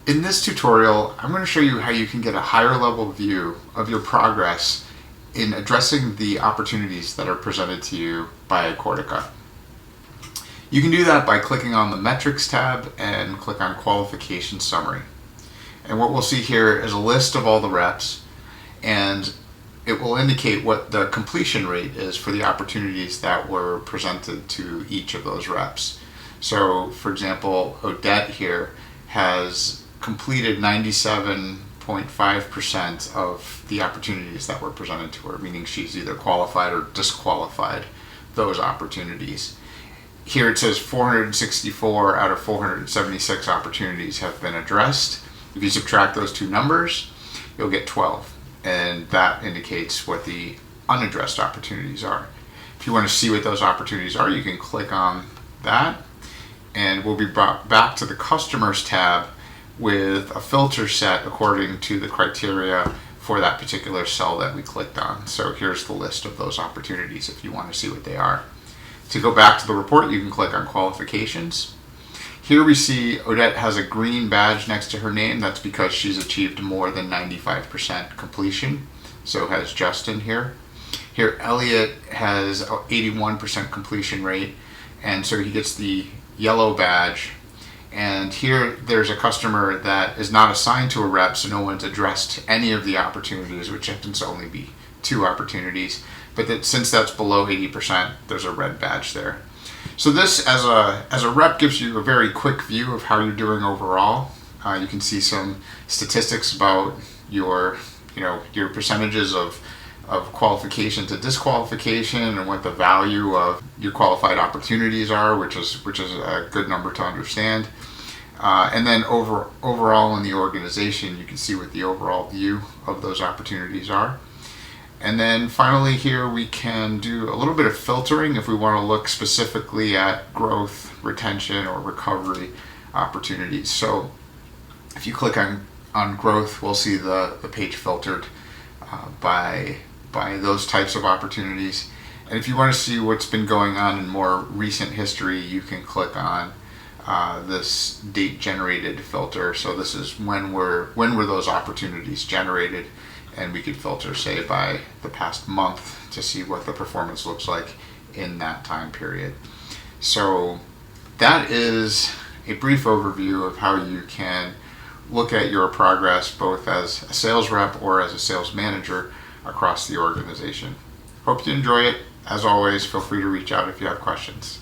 In this tutorial, I'm going to show you how you can get a higher level view of your progress in addressing the opportunities that are presented to you by Cortica. You can do that by clicking on the Metrics tab and click on Qualification Summary. And what we'll see here is a list of all the reps, and it will indicate what the completion rate is for the opportunities that were presented to each of those reps. So, for example, Odette here has completed 97.5% of the opportunities that were presented to her, meaning she's either qualified or disqualified those opportunities. Here it says 464 out of 476 opportunities have been addressed. If you subtract those two numbers, you'll get 12, and that indicates what the unaddressed opportunities are. If you want to see what those opportunities are, you can click on that, and we'll be brought back to the Customers tab with a filter set according to the criteria for that particular cell that we clicked on. So here's the list of those opportunities if you want to see what they are. To go back to the report, you can click on Qualifications. Here we see Odette has a green badge next to her name. That's because she's achieved more than 95% completion. So has Justin here. Here Elliot has 81% completion rate, and so he gets the yellow badge. And here there's a customer that is not assigned to a rep, so no one's addressed any of the opportunities, which happens to only be 2 opportunities. But that since that's below 80%, there's a red badge there. So this, as a rep, gives you a very quick view of how you're doing overall. You can see some statistics about your percentages of qualification to disqualification and what the value of your qualified opportunities are, which is a good number to understand. And then overall in the organization, you can see what the overall view of those opportunities are. And then finally here we can do a little bit of filtering if we want to look specifically at growth, retention, or recovery opportunities. So if you click on growth, we'll see the page filtered by those types of opportunities. And if you want to see what's been going on in more recent history, you can click on this date generated filter. So this is when were those opportunities generated, and we could filter, say, by the past month to see what the performance looks like in that time period. So that is a brief overview of how you can look at your progress both as a sales rep or as a sales manager across the organization. Hope you enjoy it. As always, feel free to reach out if you have questions.